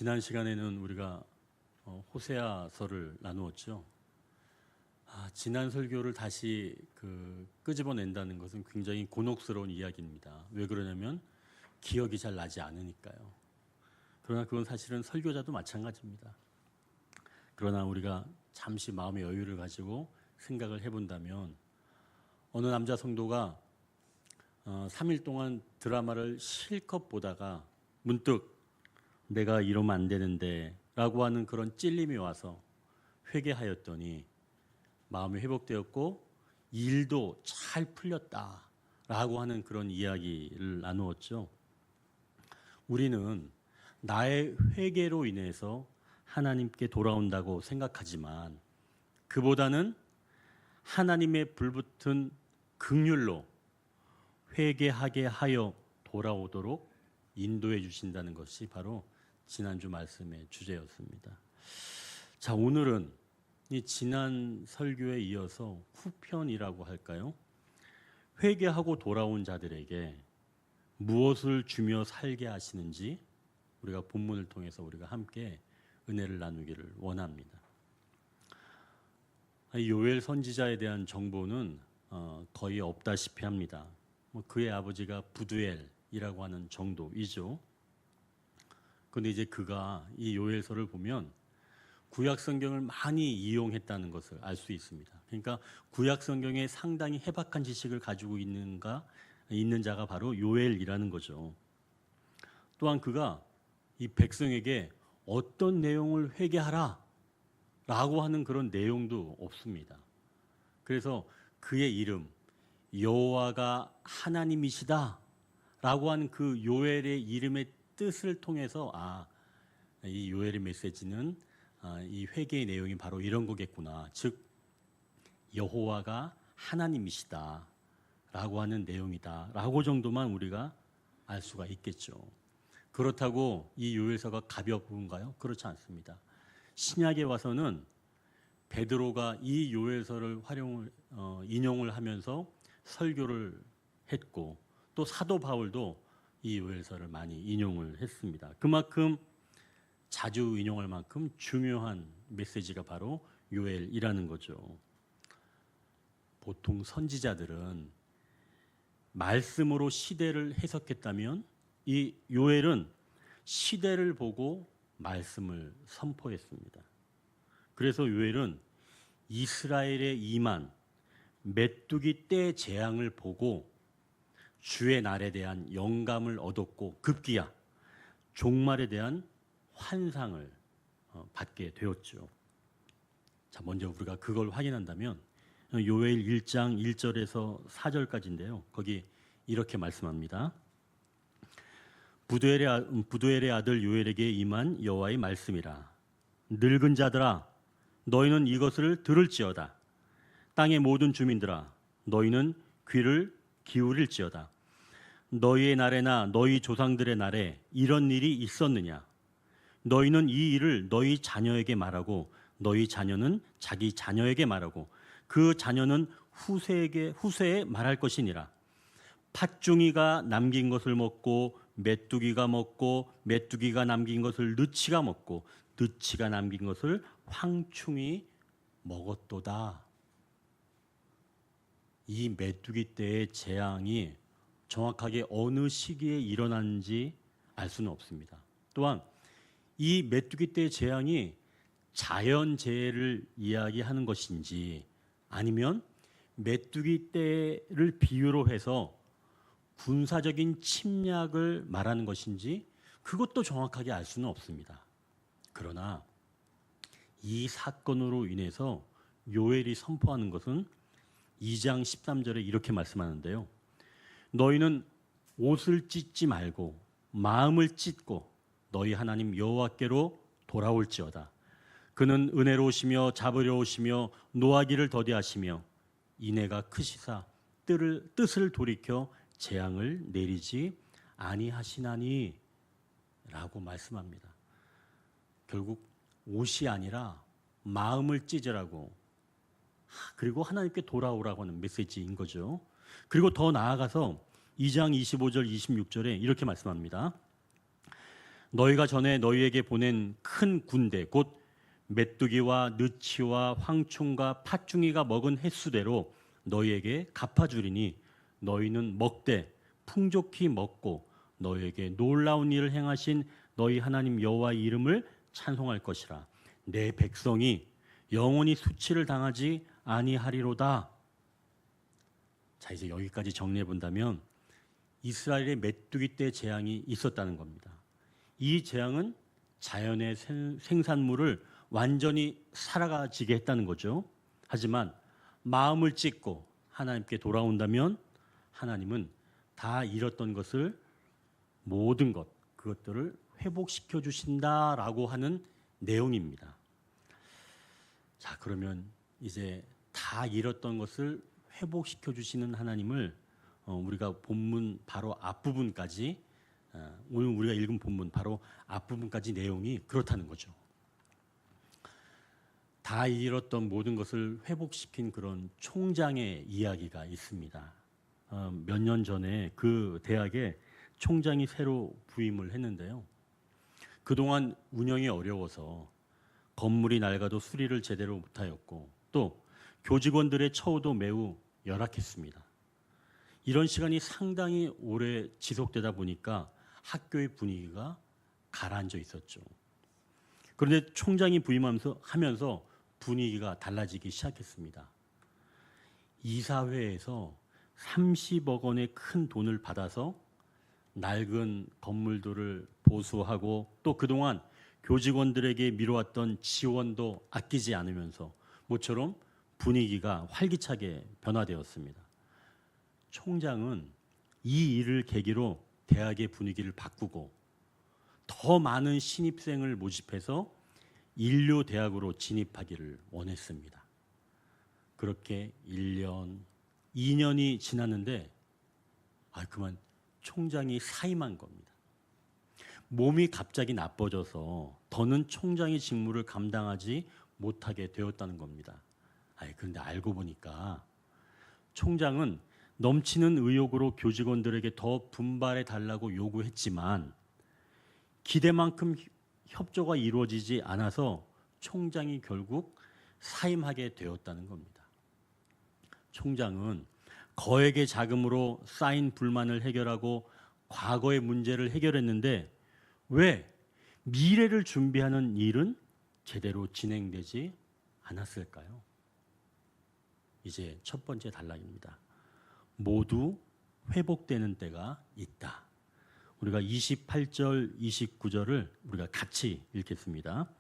지난 시간에는 우리가 호세아서를 나누었죠. 지난 설교를 다시 끄집어낸다는 것은 굉장히 곤혹스러운 이야기입니다. 왜 그러냐면 기억이 잘 나지 않으니까요. 그러나 그건 사실은 설교자도 마찬가지입니다. 그러나 우리가 잠시 마음의 여유를 가지고 생각을 해본다면 어느 남자 성도가 3일 동안 드라마를 실컷 보다가 문득 내가 이러면 안 되는데 라고 하는 그런 찔림이 와서 회개하였더니 마음이 회복되었고 일도 잘 풀렸다 라고 하는 그런 이야기를 나누었죠. 우리는 나의 회개로 인해서 하나님께 돌아온다고 생각하지만 그보다는 하나님의 불붙은 긍휼로 회개하게 하여 돌아오도록 인도해 주신다는 것이 바로 지난주 말씀의 주제였습니다. 자, 오늘은 이 지난 설교에 이어서 후편이라고 할까요? 회개하고 돌아온 자들에게 무엇을 주며 살게 하시는지 우리가 본문을 통해서 우리가 함께 은혜를 나누기를 원합니다. 요엘 선지자에 대한 정보는 거의 없다시피 합니다. 그의 아버지가 부두엘이라고 하는 정도이죠. 그런데 이제 그가 이 요엘서를 보면 구약 성경을 많이 이용했다는 것을 알 수 있습니다. 그러니까 구약 성경에 상당히 해박한 지식을 가지고 있는 자가 바로 요엘이라는 거죠. 또한 그가 이 백성에게 어떤 내용을 회개하라 라고 하는 그런 내용도 없습니다. 그래서 그의 이름 여호와가 하나님이시다 라고 하는 그 요엘의 이름의 뜻을 통해서 이 요엘의 메시지는 이 회개의 내용이 바로 이런 거겠구나. 즉 여호와가 하나님이시다 라고 하는 내용이다 라고 정도만 우리가 알 수가 있겠죠. 그렇다고 이 요엘서가 가벼운가요? 그렇지 않습니다. 신약에 와서는 베드로가 이 요엘서를 인용을 하면서 설교를 했고 또 사도 바울도 이 요엘서를 많이 인용을 했습니다. 그만큼 자주 인용할 만큼 중요한 메시지가 바로 요엘이라는 거죠. 보통 선지자들은 말씀으로 시대를 해석했다면 이 요엘은 시대를 보고 말씀을 선포했습니다. 그래서 요엘은 이스라엘의 임한 메뚜기 때 재앙을 보고 주의 날에 대한 영감을 얻었고 급기야 종말에 대한 환상을 받게 되었죠. 자, 먼저 우리가 그걸 확인한다면 요엘 1장 1절에서 4절까지인데요. 거기 이렇게 말씀합니다. 부두엘의 아들 요엘에게 임한 여호와의 말씀이라. 늙은 자들아 너희는 이것을 들을지어다. 땅의 모든 주민들아 너희는 귀를 기울일지어다. 너희의 날에나 너희 조상들의 날에 이런 일이 있었느냐? 너희는 이 일을 너희 자녀에게 말하고 너희 자녀는 자기 자녀에게 말하고 그 자녀는 후세에 말할 것이니라. 팥중이가 남긴 것을 먹고 메뚜기가 먹고 메뚜기가 남긴 것을 느치가 먹고 느치가 남긴 것을 황충이 먹었도다. 이 메뚜기 때의 재앙이 정확하게 어느 시기에 일어났는지 알 수는 없습니다. 또한 이 메뚜기 때의 재앙이 자연재해를 이야기하는 것인지 아니면 메뚜기 때를 비유로 해서 군사적인 침략을 말하는 것인지 그것도 정확하게 알 수는 없습니다. 그러나 이 사건으로 인해서 요엘이 선포하는 것은 2장 13절에 이렇게 말씀하는데요. 너희는 옷을 찢지 말고 마음을 찢고 너희 하나님 여호와께로 돌아올지어다. 그는 은혜로우시며 잡으려오시며 노하기를 더디하시며 인애가 크시사 뜻을 돌이켜 재앙을 내리지 아니하시나니 라고 말씀합니다. 결국 옷이 아니라 마음을 찢으라고 그리고 하나님께 돌아오라고 하는 메시지인 거죠. 그리고 더 나아가서 2장 25절 26절에 이렇게 말씀합니다. 너희가 전에 너희에게 보낸 큰 군대 곧 메뚜기와 느치와 황충과 팥중이가 먹은 횟수대로 너희에게 갚아주리니 너희는 먹되 풍족히 먹고 너희에게 놀라운 일을 행하신 너희 하나님 여호와의 이름을 찬송할 것이라. 내 백성이 영원히 수치를 당하지 아니하리로다. 자, 이제 여기까지 정리해 본다면 이스라엘의 메뚜기 떼 재앙이 있었다는 겁니다. 이 재앙은 자연의 생산물을 완전히 사라지게 했다는 거죠. 하지만 마음을 찢고 하나님께 돌아온다면 하나님은 다 잃었던 것을 모든 그것들을 회복시켜 주신다라고 하는 내용입니다. 자, 그러면 이제 다 잃었던 것을 회복시켜 주시는 하나님을 우리가 본문 바로 앞부분까지 오늘 우리가 읽은 본문 바로 앞부분까지 내용이 그렇다는 거죠. 다 잃었던 모든 것을 회복시킨 그런 총장의 이야기가 있습니다. 몇 년 전에 그 대학에 총장이 새로 부임을 했는데요. 그동안 운영이 어려워서 건물이 낡아도 수리를 제대로 못하였고 또 교직원들의 처우도 매우 열악했습니다. 이런 시간이 상당히 오래 지속되다 보니까 학교의 분위기가 가라앉아 있었죠. 그런데 총장이 부임하면서 분위기가 달라지기 시작했습니다. 이사회에서 30억 원의 큰 돈을 받아서 낡은 건물들을 보수하고 또 그동안 교직원들에게 미뤄왔던 지원도 아끼지 않으면서 모처럼 분위기가 활기차게 변화되었습니다. 총장은 이 일을 계기로 대학의 분위기를 바꾸고 더 많은 신입생을 모집해서 인류대학으로 진입하기를 원했습니다. 그렇게 1년, 2년이 지났는데 그만 총장이 사임한 겁니다. 몸이 갑자기 나빠져서 더는 총장의 직무를 감당하지 못하게 되었다는 겁니다. 그런데 알고 보니까 총장은 넘치는 의욕으로 교직원들에게 더 분발해 달라고 요구했지만 기대만큼 협조가 이루어지지 않아서 총장이 결국 사임하게 되었다는 겁니다. 총장은 거액의 자금으로 쌓인 불만을 해결하고 과거의 문제를 해결했는데 왜 미래를 준비하는 일은 제대로 진행되지 않았을까요? 이제 첫 번째 단락입니다. 모두 회복되는 때가 있다. 우리가 28절, 29절을 우리가 같이 읽겠습니다.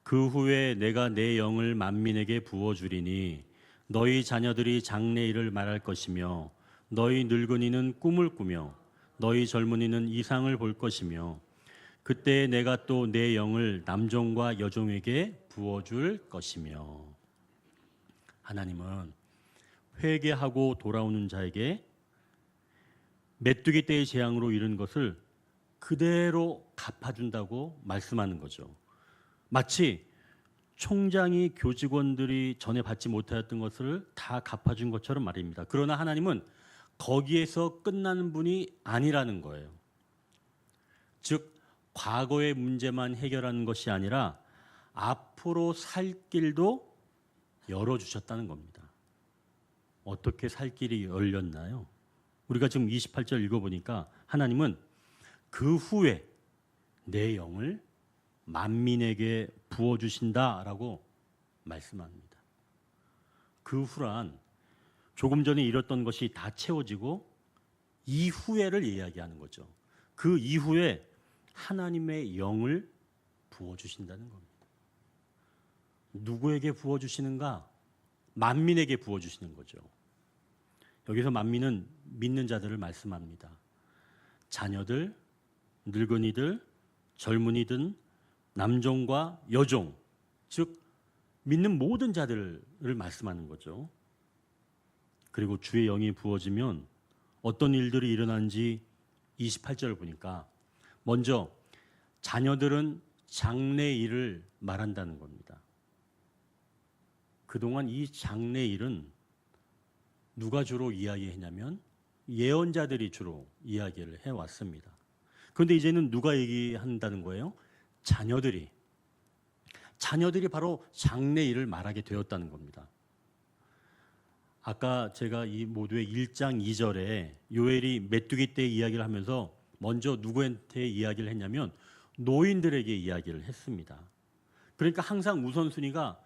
그 후에 내가 내 영을 만민에게 부어주리니 너희 자녀들이 장래일을 말할 것이며 너희 늙은이는 꿈을 꾸며 너희 젊은이는 이상을 볼 것이며 그때 내가 또 내 영을 남종과 여종에게 부어줄 것이며. 하나님은 회개하고 돌아오는 자에게 메뚜기 떼의 재앙으로 잃은 것을 그대로 갚아준다고 말씀하는 거죠. 마치 총장이 교직원들이 전에 받지 못하였던 것을 다 갚아준 것처럼 말입니다. 그러나 하나님은 거기에서 끝나는 분이 아니라는 거예요. 즉 과거의 문제만 해결하는 것이 아니라 앞으로 살 길도 열어주셨다는 겁니다. 어떻게 살 길이 열렸나요? 우리가 지금 28절 읽어보니까 하나님은 그 후에 내 영을 만민에게 부어주신다라고 말씀합니다. 그 후란 조금 전에 잃었던 것이 다 채워지고 이후에를 이야기하는 거죠. 그 이후에 하나님의 영을 부어주신다는 겁니다. 누구에게 부어주시는가? 만민에게 부어주시는 거죠. 여기서 만민은 믿는 자들을 말씀합니다. 자녀들, 늙은이들, 젊은이든 남종과 여종, 즉 믿는 모든 자들을 말씀하는 거죠. 그리고 주의 영이 부어지면 어떤 일들이 일어나는지 28절을 보니까 먼저 자녀들은 장래일을 말한다는 겁니다. 그동안 이 장래일은 누가 주로 이야기했냐면 예언자들이 주로 이야기를 해왔습니다. 그런데 이제는 누가 얘기한다는 거예요? 자녀들이 바로 장래 일을 말하게 되었다는 겁니다. 아까 제가 이 모두의 1장 2절에 요엘이 메뚜기 때 이야기를 하면서 먼저 누구한테 이야기를 했냐면 노인들에게 이야기를 했습니다. 그러니까 항상 우선순위가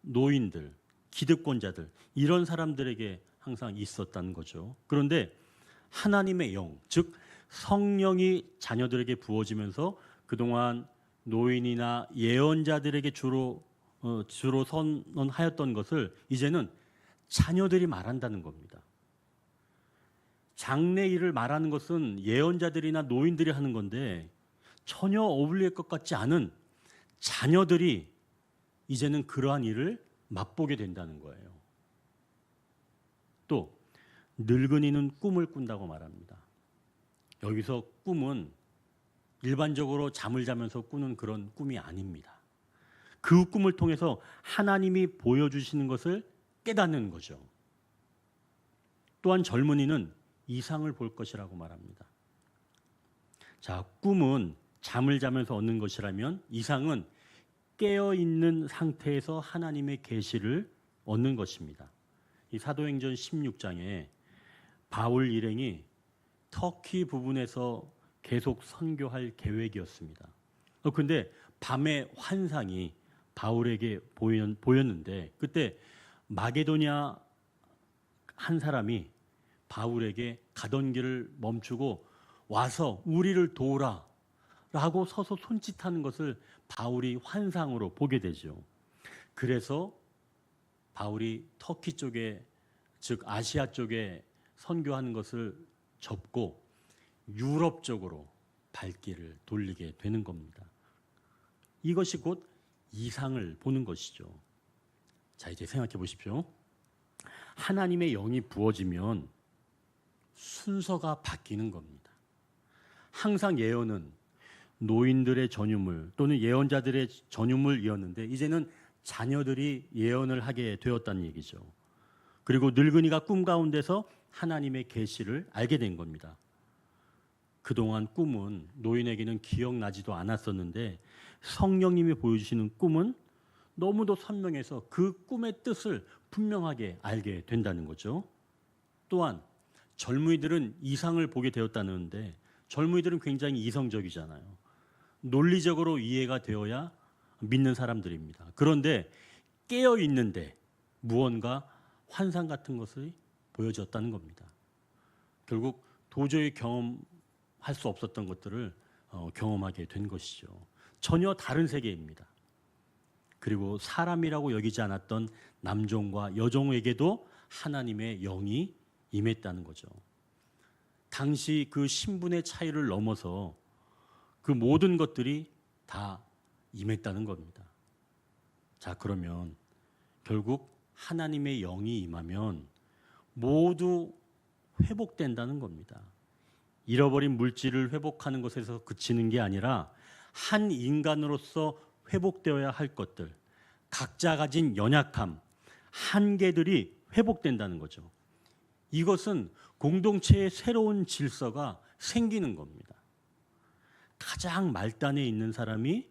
노인들, 기득권자들 이런 사람들에게 항상 있었다는 거죠. 그런데 하나님의 영, 즉 성령이 자녀들에게 부어지면서 그동안 노인이나 예언자들에게 주로 선언하였던 것을 이제는 자녀들이 말한다는 겁니다. 장래 일을 말하는 것은 예언자들이나 노인들이 하는 건데 전혀 어울릴 것 같지 않은 자녀들이 이제는 그러한 일을 맛보게 된다는 거예요. 또 늙은이는 꿈을 꾼다고 말합니다. 여기서 꿈은 일반적으로 잠을 자면서 꾸는 그런 꿈이 아닙니다. 그 꿈을 통해서 하나님이 보여주시는 것을 깨닫는 거죠. 또한 젊은이는 이상을 볼 것이라고 말합니다. 자, 꿈은 잠을 자면서 얻는 것이라면 이상은 깨어있는 상태에서 하나님의 계시를 얻는 것입니다. 이 사도행전 16장에 바울 일행이 터키 부분에서 계속 선교할 계획이었습니다. 그런데 밤에 환상이 바울에게 보였는데 그때 마게도냐 한 사람이 바울에게 가던 길을 멈추고 와서 우리를 도우라 라고 서서 손짓하는 것을 바울이 환상으로 보게 되죠. 그래서 바울이 터키 쪽에 즉 아시아 쪽에 선교하는 것을 접고 유럽 쪽으로 발길을 돌리게 되는 겁니다. 이것이 곧 이상을 보는 것이죠. 자, 이제 생각해 보십시오. 하나님의 영이 부어지면 순서가 바뀌는 겁니다. 항상 예언은 노인들의 전유물 또는 예언자들의 전유물이었는데 이제는 자녀들이 예언을 하게 되었다는 얘기죠. 그리고 늙은이가 꿈 가운데서 하나님의 계시를 알게 된 겁니다. 그동안 꿈은 노인에게는 기억나지도 않았었는데 성령님이 보여주시는 꿈은 너무도 선명해서 그 꿈의 뜻을 분명하게 알게 된다는 거죠. 또한 젊은이들은 이상을 보게 되었다는데 젊은이들은 굉장히 이성적이잖아요. 논리적으로 이해가 되어야 믿는 사람들입니다. 그런데 깨어 있는데 무언가 환상 같은 것이 보여졌다는 겁니다. 결국 도저히 경험할 수 없었던 것들을 경험하게 된 것이죠. 전혀 다른 세계입니다. 그리고 사람이라고 여기지 않았던 남종과 여종에게도 하나님의 영이 임했다는 거죠. 당시 그 신분의 차이를 넘어서 그 모든 것들이 다 임했다는 겁니다. 자, 그러면 결국 하나님의 영이 임하면 모두 회복된다는 겁니다. 잃어버린 물질을 회복하는 것에서 그치는 게 아니라 한 인간으로서 회복되어야 할 것들, 각자 가진 연약함, 한계들이 회복된다는 거죠. 이것은 공동체의 새로운 질서가 생기는 겁니다. 가장 말단에 있는 사람이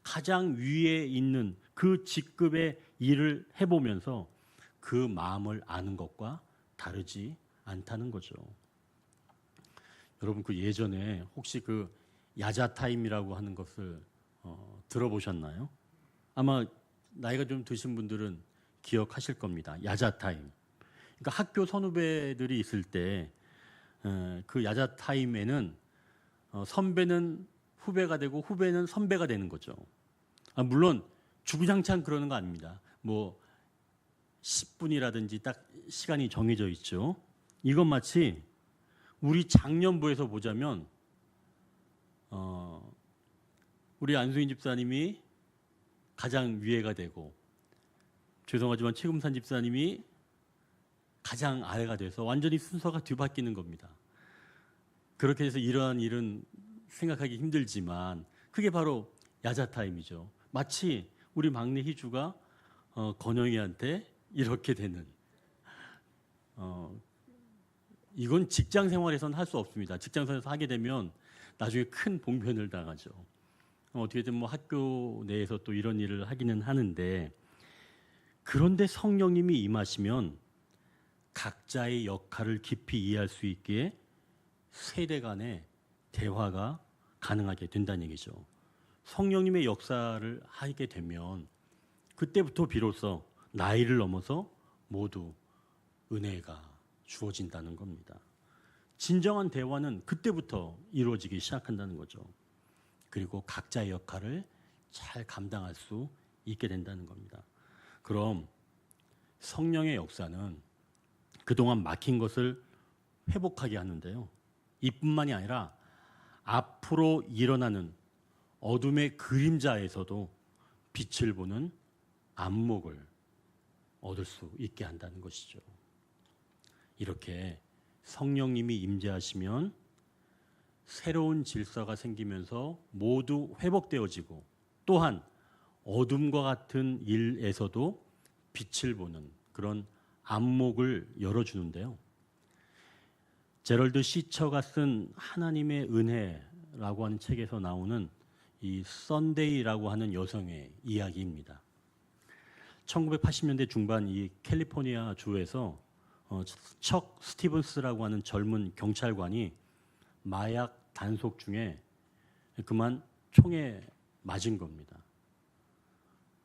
가장 위에 있는 그 직급의 일을 해보면서 그 마음을 아는 것과 다르지 않다는 거죠. 여러분 그 예전에 혹시 그 야자타임이라고 하는 것을 들어보셨나요? 아마 나이가 좀 드신 분들은 기억하실 겁니다. 야자타임. 그러니까 학교 선후배들이 있을 때 그 야자타임에는 선배는 후배가 되고 후배는 선배가 되는 거죠. 물론 주구장창 그러는 거 아닙니다. 뭐 10분이라든지 딱 시간이 정해져 있죠. 이건 마치 우리 장년부에서 보자면 우리 안수인 집사님이 가장 위에가 되고 죄송하지만 최금산 집사님이 가장 아래가 돼서 완전히 순서가 뒤바뀌는 겁니다. 그렇게 해서 이러한 일은 생각하기 힘들지만 그게 바로 야자타임이죠. 마치 우리 막내 희주가 건영이한테 이렇게 되는 이건 직장 생활에서는 할 수 없습니다. 직장 생활에서 하게 되면 나중에 큰 봉변을 당하죠. 어떻게든 뭐 학교 내에서 또 이런 일을 하기는 하는데, 그런데 성령님이 임하시면 각자의 역할을 깊이 이해할 수 있기에 세대 간의 대화가 가능하게 된다는 얘기죠. 성령님의 역사를 하게 되면 그때부터 비로소 나이를 넘어서 모두 은혜가 주어진다는 겁니다. 진정한 대화는 그때부터 이루어지기 시작한다는 거죠. 그리고 각자의 역할을 잘 감당할 수 있게 된다는 겁니다. 그럼 성령의 역사는 그동안 막힌 것을 회복하게 하는데요. 이뿐만이 아니라 앞으로 일어나는 어둠의 그림자에서도 빛을 보는 안목을 얻을 수 있게 한다는 것이죠. 이렇게 성령님이 임재하시면 새로운 질서가 생기면서 모두 회복되어지고, 또한 어둠과 같은 일에서도 빛을 보는 그런 안목을 열어주는데요. 제럴드 시처가 쓴 하나님의 은혜라고 하는 책에서 나오는 이 썬데이라고 하는 여성의 이야기입니다. 1980년대 중반 이 캘리포니아 주에서 척 스티븐스라고 하는 젊은 경찰관이 마약 단속 중에 그만 총에 맞은 겁니다.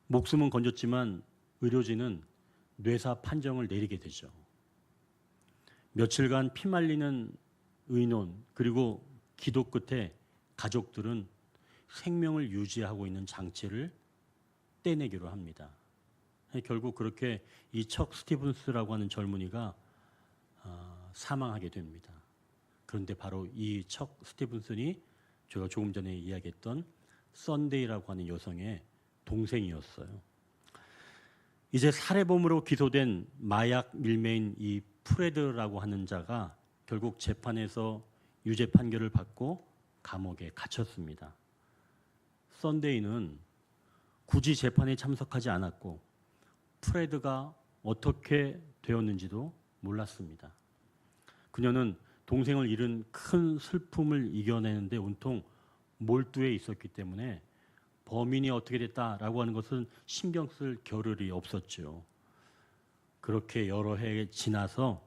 목숨은 건졌지만 의료진은 뇌사 판정을 내리게 되죠. 며칠간 피말리는 의논 그리고 기도 끝에 가족들은 생명을 유지하고 있는 장치를 떼내기로 합니다. 결국 그렇게 이 척 스티븐스라고 하는 젊은이가 사망하게 됩니다. 그런데 바로 이 척 스티븐슨이 제가 조금 전에 이야기했던 썬데이라고 하는 여성의 동생이었어요. 이제 살해범으로 기소된 마약 밀매인 이 프레드라고 하는 자가 결국 재판에서 유죄 판결을 받고 감옥에 갇혔습니다. 썬데이는 굳이 재판에 참석하지 않았고 프레드가 어떻게 되었는지도 몰랐습니다. 그녀는 동생을 잃은 큰 슬픔을 이겨내는데 온통 몰두해 있었기 때문에 범인이 어떻게 됐다라고 하는 것은 신경 쓸 겨를이 없었죠. 그렇게 여러 해 지나서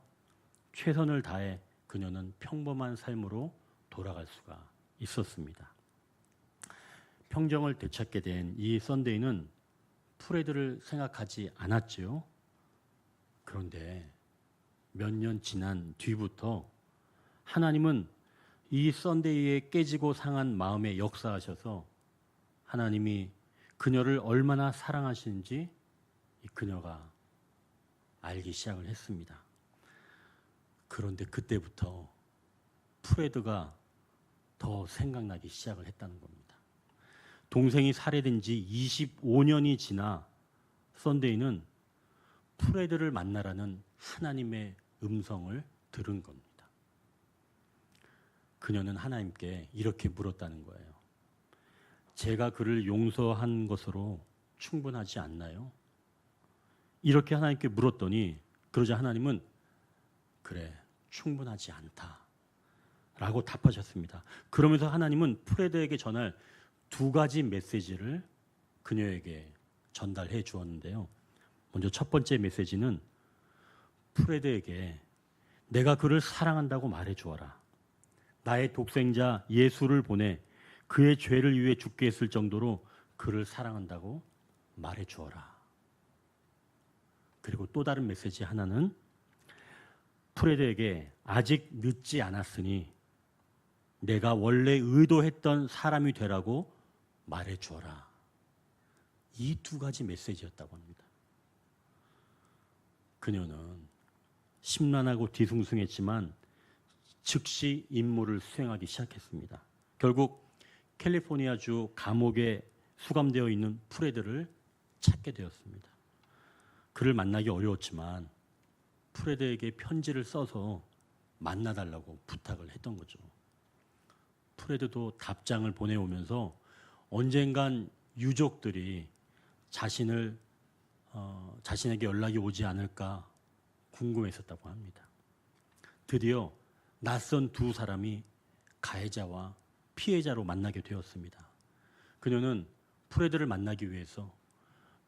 최선을 다해 그녀는 평범한 삶으로 돌아갈 수가 있었습니다. 평정을 되찾게 된 이 썬데이는 프레드를 생각하지 않았죠. 그런데 몇 년 지난 뒤부터 하나님은 이 썬데이의 깨지고 상한 마음에 역사하셔서 하나님이 그녀를 얼마나 사랑하시는지 그녀가 알기 시작을 했습니다. 그런데 그때부터 프레드가 더 생각나기 시작을 했다는 겁니다. 동생이 살해된 지 25년이 지나 썬데이는 프레드를 만나라는 하나님의 음성을 들은 겁니다. 그녀는 하나님께 이렇게 물었다는 거예요. 제가 그를 용서한 것으로 충분하지 않나요? 이렇게 하나님께 물었더니 그러자 하나님은 그래, 충분하지 않다 라고 답하셨습니다. 그러면서 하나님은 프레드에게 전할 두 가지 메시지를 그녀에게 전달해 주었는데요. 먼저 첫 번째 메시지는 프레드에게 내가 그를 사랑한다고 말해 주어라. 나의 독생자 예수를 보내 그의 죄를 위해 죽게 했을 정도로 그를 사랑한다고 말해 주어라. 그리고 또 다른 메시지 하나는 프레드에게 아직 늦지 않았으니 내가 원래 의도했던 사람이 되라고 말해 주어라. 이 두 가지 메시지였다고 합니다. 그녀는 심란하고 뒤숭숭했지만 즉시 임무를 수행하기 시작했습니다. 결국 캘리포니아주 감옥에 수감되어 있는 프레드를 찾게 되었습니다. 그를 만나기 어려웠지만 프레드에게 편지를 써서 만나달라고 부탁을 했던 거죠. 프레드도 답장을 보내오면서 언젠간 유족들이 자신에게 연락이 오지 않을까 궁금했었다고 합니다. 드디어 낯선 두 사람이 가해자와 피해자로 만나게 되었습니다. 그녀는 프레드를 만나기 위해서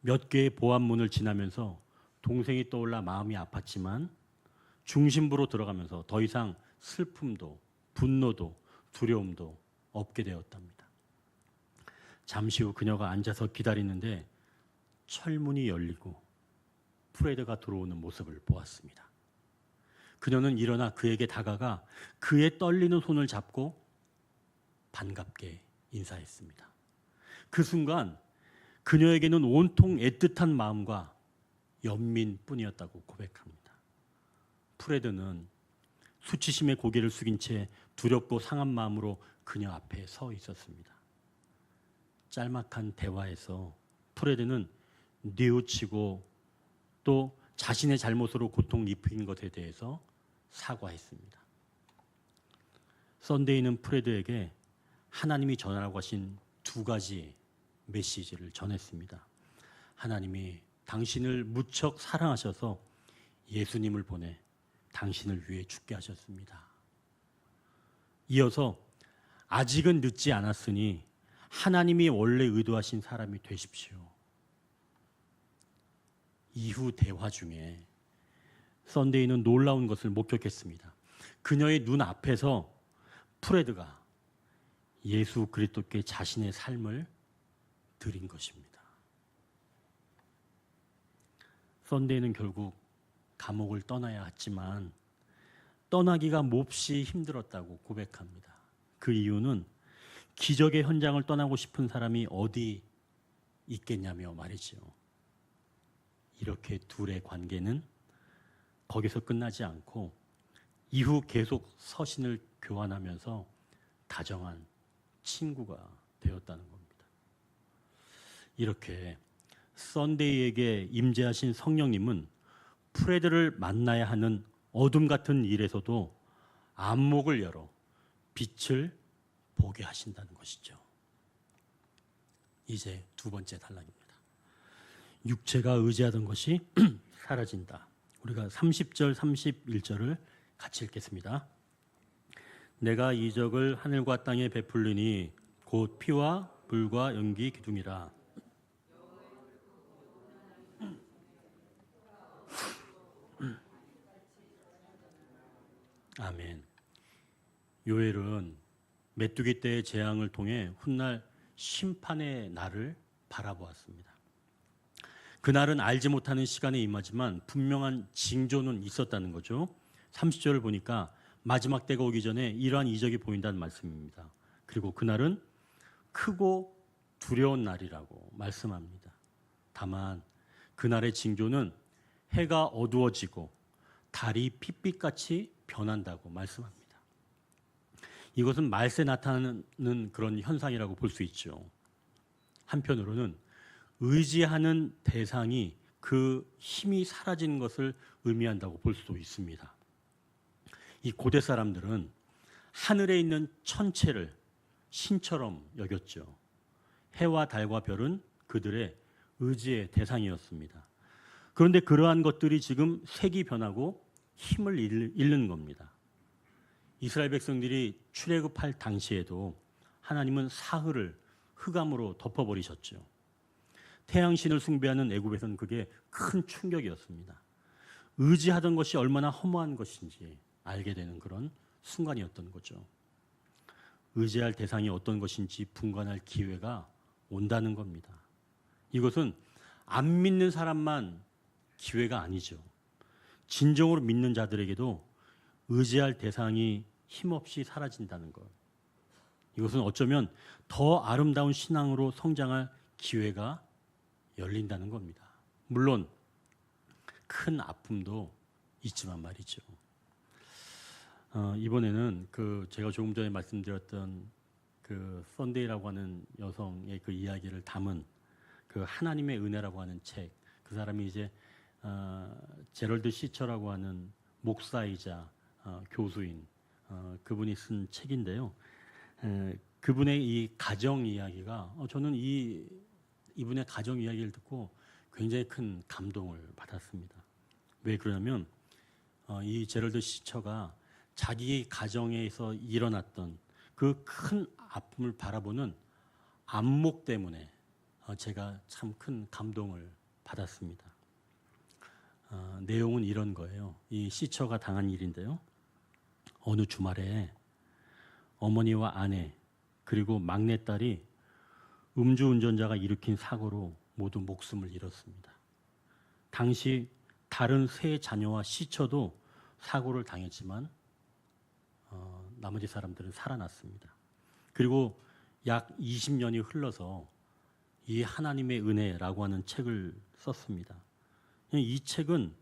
몇 개의 보안문을 지나면서 동생이 떠올라 마음이 아팠지만 중심부로 들어가면서 더 이상 슬픔도 분노도 두려움도 없게 되었답니다. 잠시 후 그녀가 앉아서 기다리는데 철문이 열리고 프레드가 들어오는 모습을 보았습니다. 그녀는 일어나 그에게 다가가 그의 떨리는 손을 잡고 반갑게 인사했습니다. 그 순간 그녀에게는 온통 애틋한 마음과 연민뿐이었다고 고백합니다. 프레드는 수치심에 고개를 숙인 채 두렵고 상한 마음으로 그녀 앞에 서 있었습니다. 짤막한 대화에서 프레드는 뉘우치고 또 자신의 잘못으로 고통 입힌 것에 대해서 사과했습니다. 썬데이는 프레드에게 하나님이 전하라고 하신 두 가지 메시지를 전했습니다. 하나님이 당신을 무척 사랑하셔서 예수님을 보내 당신을 위해 죽게 하셨습니다. 이어서 아직은 늦지 않았으니 하나님이 원래 의도하신 사람이 되십시오. 이후 대화 중에 썬데이는 놀라운 것을 목격했습니다. 그녀의 눈 앞에서 프레드가 예수 그리스도께 자신의 삶을 드린 것입니다. 썬데이는 결국 감옥을 떠나야 했지만 떠나기가 몹시 힘들었다고 고백합니다. 그 이유는 기적의 현장을 떠나고 싶은 사람이 어디 있겠냐며 말이죠. 이렇게 둘의 관계는 거기서 끝나지 않고 이후 계속 서신을 교환하면서 다정한 친구가 되었다는 겁니다. 이렇게 썬데이에게 임재하신 성령님은 프레드를 만나야 하는 어둠 같은 일에서도 안목을 열어 빛을 보게 하신다는 것이죠. 이제 두 번째 단락입니다. 육체가 의지하던 것이 사라진다. 우리가 30절, 31절을 같이 읽겠습니다. 내가 이적을 하늘과 땅에 베풀리니 곧 피와 불과 연기 기둥이라. 아멘. 요엘은 메뚜기 떼의 재앙을 통해 훗날 심판의 날을 바라보았습니다. 그날은 알지 못하는 시간에 임하지만 분명한 징조는 있었다는 거죠. 30절을 보니까 마지막 때가 오기 전에 이러한 이적이 보인다는 말씀입니다. 그리고 그날은 크고 두려운 날이라고 말씀합니다. 다만 그날의 징조는 해가 어두워지고 달이 핏빛같이 변한다고 말씀합니다. 이것은 말세 나타나는 그런 현상이라고 볼 수 있죠. 한편으로는 의지하는 대상이 그 힘이 사라지는 것을 의미한다고 볼 수도 있습니다. 이 고대 사람들은 하늘에 있는 천체를 신처럼 여겼죠. 해와 달과 별은 그들의 의지의 대상이었습니다. 그런데 그러한 것들이 지금 색이 변하고 힘을 잃는 겁니다. 이스라엘 백성들이 출애굽할 당시에도 하나님은 사흘을 흑암으로 덮어버리셨죠. 태양신을 숭배하는 애굽에서는 그게 큰 충격이었습니다. 의지하던 것이 얼마나 허무한 것인지 알게 되는 그런 순간이었던 거죠. 의지할 대상이 어떤 것인지 분간할 기회가 온다는 겁니다. 이것은 안 믿는 사람만 기회가 아니죠. 진정으로 믿는 자들에게도 의지할 대상이 힘없이 사라진다는 것. 이것은 어쩌면 더 아름다운 신앙으로 성장할 기회가 열린다는 겁니다. 물론 큰 아픔도 있지만 말이죠. 이번에는 제가 조금 전에 말씀드렸던 그 썬데이라고 하는 여성의 그 이야기를 담은 그 하나님의 은혜라고 하는 책. 그 사람이 이제 제럴드 시처라고 하는 목사이자 교수인 그분이 쓴 책인데요. 그분의 이 가정 이야기가 저는 이분의 가정 이야기를 듣고 굉장히 큰 감동을 받았습니다. 왜 그러냐면 이 제럴드 시처가 자기 가정에서 일어났던 그 큰 아픔을 바라보는 안목 때문에 제가 참 큰 감동을 받았습니다. 내용은 이런 거예요. 이 시처가 당한 일인데요. 어느 주말에 어머니와 아내 그리고 막내딸이 음주운전자가 일으킨 사고로 모두 목숨을 잃었습니다. 당시 다른 세 자녀와 시처도 사고를 당했지만 나머지 사람들은 살아났습니다. 그리고 약 20년이 흘러서 이 하나님의 은혜라고 하는 책을 썼습니다. 이 책은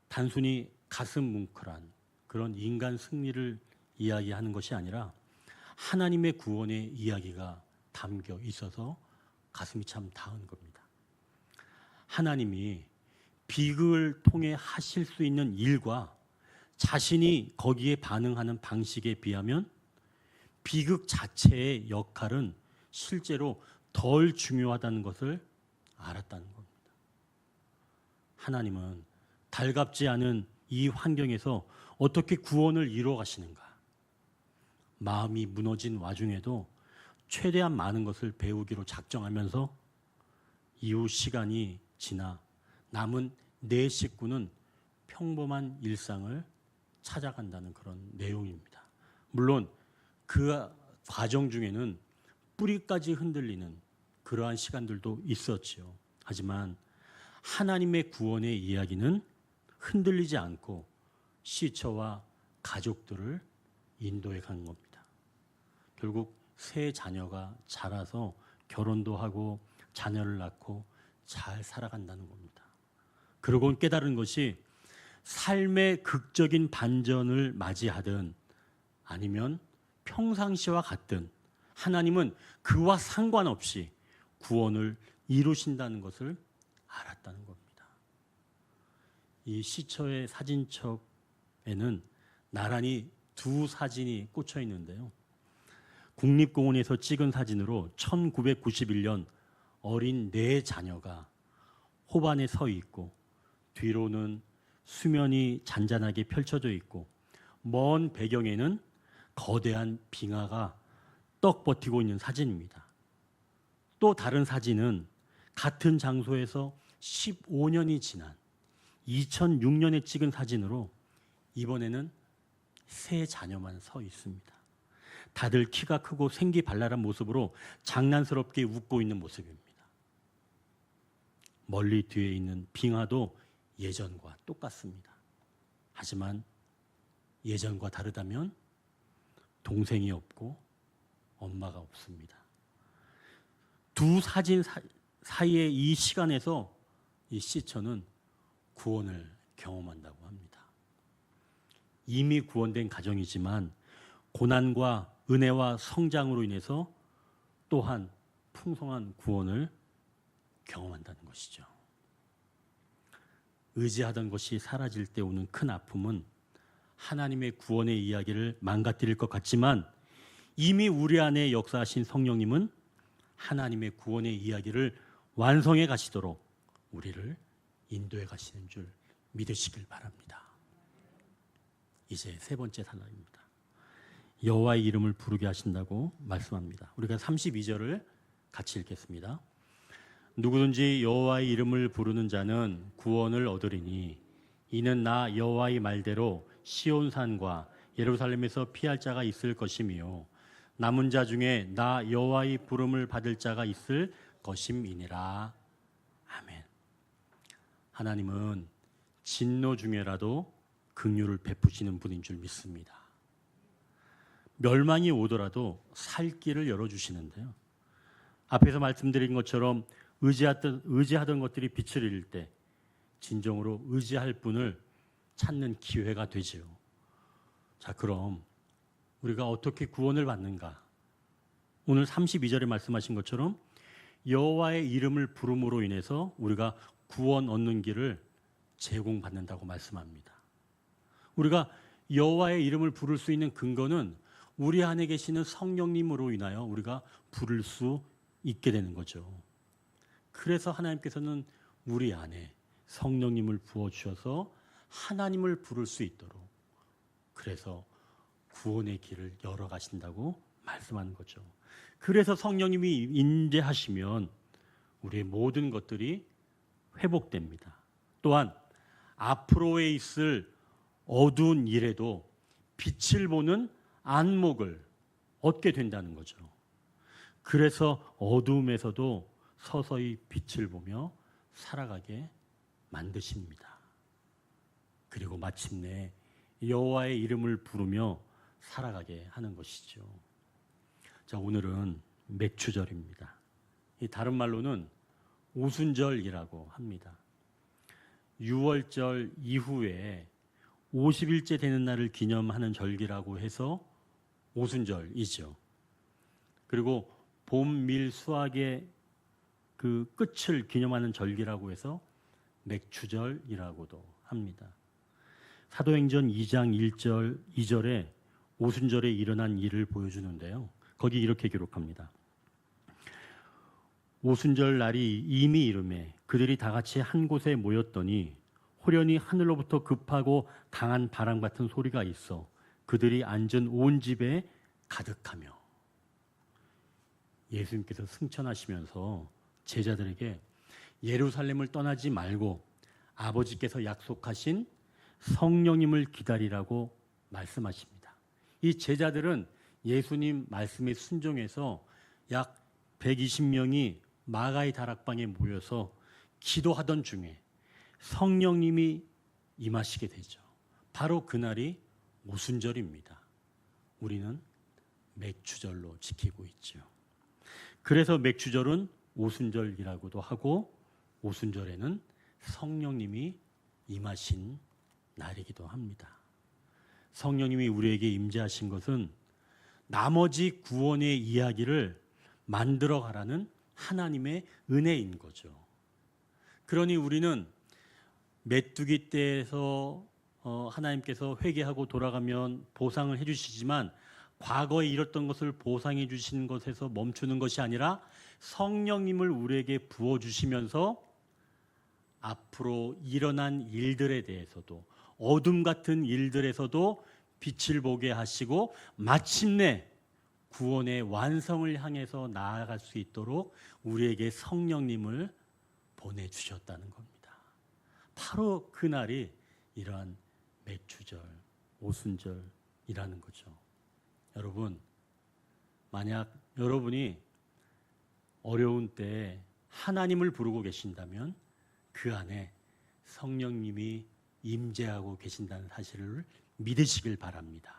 단순히 가슴 뭉클한 그런 인간 승리를 이야기하는 것이 아니라 하나님의 구원의 이야기가 담겨 있어서 가슴이 참 닿은 겁니다. 하나님이 비극을 통해 하실 수 있는 일과 자신이 거기에 반응하는 방식에 비하면 비극 자체의 역할은 실제로 덜 중요하다는 것을 알았다는 겁니다. 하나님은 달갑지 않은 이 환경에서 어떻게 구원을 이루어 가시는가? 마음이 무너진 와중에도 최대한 많은 것을 배우기로 작정하면서 이후 시간이 지나 남은 네 식구는 평범한 일상을 찾아간다는 그런 내용입니다. 물론 그 과정 중에는 뿌리까지 흔들리는 그러한 시간들도 있었지요. 하지만 하나님의 구원의 이야기는 흔들리지 않고 시처와 가족들을 인도해 간 겁니다. 결국 세 자녀가 자라서 결혼도 하고 자녀를 낳고 잘 살아간다는 겁니다. 그러고 깨달은 것이 삶의 극적인 반전을 맞이하든 아니면 평상시와 같든 하나님은 그와 상관없이 구원을 이루신다는 것을 알았다는 겁니다. 이 시처의 사진첩에는 나란히 두 사진이 꽂혀 있는데요. 국립공원에서 찍은 사진으로 1991년 어린 네 자녀가 호반에 서 있고 뒤로는 수면이 잔잔하게 펼쳐져 있고 먼 배경에는 거대한 빙하가 떡 버티고 있는 사진입니다. 또 다른 사진은 같은 장소에서 15년이 지난 2006년에 찍은 사진으로 이번에는 세 자녀만 서 있습니다. 다들 키가 크고 생기발랄한 모습으로 장난스럽게 웃고 있는 모습입니다. 멀리 뒤에 있는 빙하도 예전과 똑같습니다. 하지만 예전과 다르다면 동생이 없고 엄마가 없습니다. 두 사진 사이의 이 시간에서 이 시처는 구원을 경험한다고 합니다. 이미 구원된 가정이지만 고난과 은혜와 성장으로 인해서 또한 풍성한 구원을 경험한다는 것이죠. 의지하던 것이 사라질 때 오는 큰 아픔은 하나님의 구원의 이야기를 망가뜨릴 것 같지만 이미 우리 안에 역사하신 성령님은 하나님의 구원의 이야기를 완성해 가시도록 우리를 인도해 가시는 줄 믿으시길 바랍니다. 이제 세 번째 단락입니다. 여호와의 이름을 부르게 하신다고 말씀합니다. 우리가 32절을 같이 읽겠습니다. 누구든지 여호와의 이름을 부르는 자는 구원을 얻으리니 이는 나 여호와의 말대로 시온산과 예루살렘에서 피할 자가 있을 것이며 남은 자 중에 나 여호와의 부름을 받을 자가 있을 것임이니라. 아멘. 하나님은 진노 중에라도 긍휼을 베푸시는 분인 줄 믿습니다. 멸망이 오더라도 살 길을 열어주시는데요. 앞에서 말씀드린 것처럼 의지하던 것들이 빛을 잃을 때 진정으로 의지할 분을 찾는 기회가 되지요. 자, 그럼 우리가 어떻게 구원을 받는가? 오늘 32절에 말씀하신 것처럼 여호와의 이름을 부름으로 인해서 우리가 구원 얻는 길을 제공받는다고 말씀합니다. 우리가 여호와의 이름을 부를 수 있는 근거는 우리 안에 계시는 성령님으로 인하여 우리가 부를 수 있게 되는 거죠. 그래서 하나님께서는 우리 안에 성령님을 부어주셔서 하나님을 부를 수 있도록, 그래서 구원의 길을 열어 가신다고 말씀하는 거죠. 그래서 성령님이 임재하시면 우리의 모든 것들이 회복됩니다. 또한 앞으로에 있을 어두운 일에도 빛을 보는 안목을 얻게 된다는 거죠. 그래서 어두움에서도 서서히 빛을 보며 살아가게 만드십니다. 그리고 마침내 여호와의 이름을 부르며 살아가게 하는 것이죠. 자, 오늘은 맥추절입니다. 이 다른 말로는 오순절이라고 합니다. 6월절 이후에 50일째 되는 날을 기념하는 절기라고 해서 오순절이죠. 그리고 봄, 밀, 수확의 그 끝을 기념하는 절기라고 해서 맥추절이라고도 합니다. 사도행전 2장 1절, 2절에 오순절에 일어난 일을 보여주는데요. 거기 이렇게 기록합니다. 오순절 날이 이미 이르매 그들이 다 같이 한 곳에 모였더니 호련히 하늘로부터 급하고 강한 바람 같은 소리가 있어 그들이 앉은 온 집에 가득하며. 예수님께서 승천하시면서 제자들에게 예루살렘을 떠나지 말고 아버지께서 약속하신 성령님을 기다리라고 말씀하십니다. 이 제자들은 예수님 말씀에 순종해서 약 120명이 마가의 다락방에 모여서 기도하던 중에 성령님이 임하시게 되죠. 바로 그날이 오순절입니다. 우리는 맥추절로 지키고 있죠. 그래서 맥추절은 오순절이라고도 하고 오순절에는 성령님이 임하신 날이기도 합니다. 성령님이 우리에게 임재하신 것은 나머지 구원의 이야기를 만들어 가라는 하나님의 은혜인 거죠. 그러니 우리는 메뚜기 떼에서 하나님께서 회개하고 돌아가면 보상을 해주시지만 과거에 이뤘던 것을 보상해 주시는 것에서 멈추는 것이 아니라 성령님을 우리에게 부어주시면서 앞으로 일어난 일들에 대해서도 어둠 같은 일들에서도 빛을 보게 하시고 마침내 구원의 완성을 향해서 나아갈 수 있도록 우리에게 성령님을 보내주셨다는 겁니다. 바로 그날이 이러한 맥추절, 오순절이라는 거죠. 여러분, 만약 여러분이 어려운 때에 하나님을 부르고 계신다면 그 안에 성령님이 임재하고 계신다는 사실을 믿으시길 바랍니다.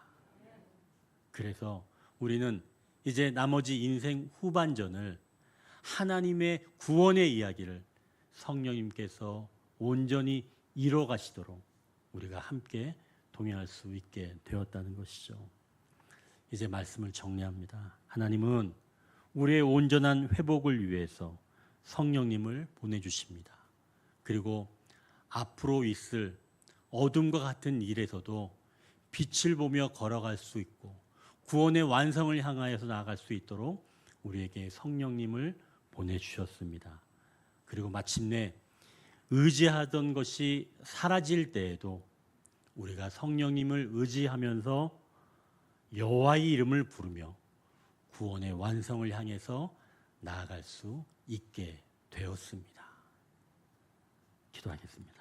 그래서 우리는 이제 나머지 인생 후반전을 하나님의 구원의 이야기를 성령님께서 온전히 이뤄 가시도록 우리가 함께 동행할 수 있게 되었다는 것이죠. 이제 말씀을 정리합니다. 하나님은 우리의 온전한 회복을 위해서 성령님을 보내주십니다. 그리고 앞으로 있을 어둠과 같은 일에서도 빛을 보며 걸어갈 수 있고 구원의 완성을 향하여서 나아갈 수 있도록 우리에게 성령님을 보내주셨습니다. 그리고 마침내 의지하던 것이 사라질 때에도 우리가 성령님을 의지하면서 여호와의 이름을 부르며 구원의 완성을 향해서 나아갈 수 있게 되었습니다. 기도하겠습니다.